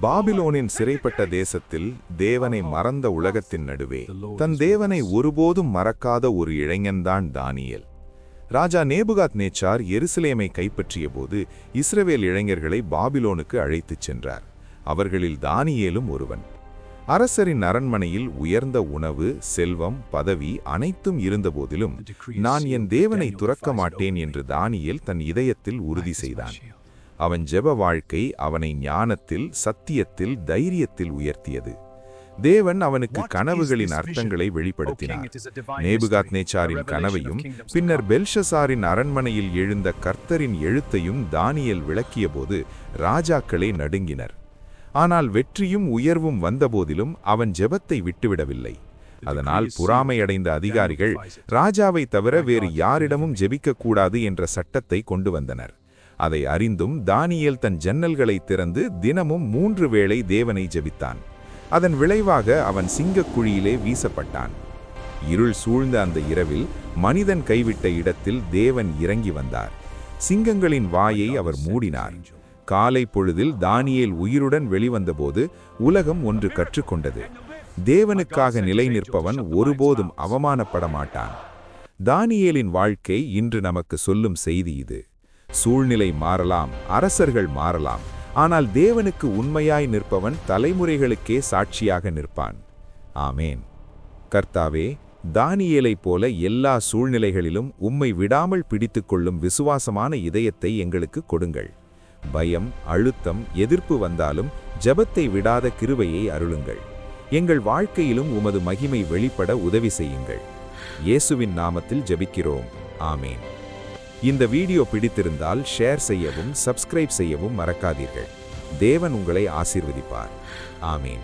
பாபிலோனின் சிறைப்பட்ட தேசத்தில் தேவனை மறந்த உலகத்தின் நடுவே தன் தேவனை ஒருபோதும் மறக்காத ஒரு இளைஞன்தான் தானியேல். ராஜா நேபுகாத் நேச்சார் எருசலேமை கைப்பற்றிய போது இஸ்ரவேல் இளைஞர்களை பாபிலோனுக்கு அழைத்துச் சென்றார். அவர்களில் தானியேலும் ஒருவன். அரசரின் அரண்மனையில் உயர்ந்த உணவு, செல்வம், பதவி அனைத்தும் இருந்தபோதிலும் நான் என் தேவனை துறக்க மாட்டேன் என்று தானியேல் தன் இதயத்தில் உறுதி செய்தான். அவன் ஜெப வாழ்க்கை அவனை ஞானத்தில், சத்தியத்தில், தைரியத்தில் உயர்த்தியது. தேவன் அவனுக்கு கனவுகளின் அர்த்தங்களை வெளிப்படுத்தினார். நேபுகாத் நேச்சாரின் கனவையும் பின்னர் பெல்ஷசாரின் அரண்மனையில் எழுந்த கர்த்தரின் எழுத்தையும் தானியேல் விளக்கியபோது ராஜாக்களே நடுங்கினர். ஆனால் வெற்றியும் உயர்வும் வந்தபோதிலும் அவன் ஜெபத்தை விட்டுவிடவில்லை. அதனால் பொறாமையடைந்த அதிகாரிகள் ராஜாவை தவிர வேறு யாரிடமும் ஜெபிக்கக்கூடாது என்ற சட்டத்தை கொண்டு வந்தனர். அதை அறிந்தும் தானியேல் தன் ஜன்னல்களை திறந்து தினமும் 3 வேளை தேவனை ஜெபித்தான். அதன் விளைவாக அவன் சிங்கக்குழியிலே வீசப்பட்டான். இருள் சூழ்ந்த அந்த இரவில் மனிதன் கைவிட்ட இடத்தில் தேவன் இறங்கி வந்தார். சிங்கங்களின் வாயை அவர் மூடினார். காலை பொழுதில் தானியேல் உயிருடன் வெளிவந்தபோது உலகம் ஒன்று கற்றுக்கொண்டது: தேவனுக்காக நிலை நிற்பவன் ஒருபோதும் அவமானப்பட மாட்டான். தானியேலின் வாழ்க்கை இன்று நமக்கு சொல்லும் செய்தி இது. சூழ்நிலை மாறலாம், அரசர்கள் மாறலாம், ஆனால் தேவனுக்கு உண்மையாய் நிற்பவன் தலைமுறைகளுக்கே சாட்சியாக நிற்பான். ஆமேன். கர்த்தாவே, தானியேலைப் போல எல்லா சூழ்நிலைகளிலும் உம்மை விடாமல் பிடித்துக்கொள்ளும் விசுவாசமான இதயத்தை எங்களுக்கு கொடுங்கள். பயம், அழுத்தம், எதிர்ப்பு வந்தாலும் ஜெபத்தை விடாத கிருபையை அருளுங்கள். எங்கள் வாழ்க்கையிலும் உமது மகிமை வெளிப்பட உதவி செய்யுங்கள். இயேசுவின் நாமத்தில் ஜெபிக்கிறோம். ஆமேன். இந்த வீடியோ பிடித்திருந்தால் ஷேர் செய்யவும், சப்ஸ்கிரைப் செய்யவும் மறக்காதீர்கள். தேவன் உங்களை ஆசீர்வதிப்பார். ஆமேன்.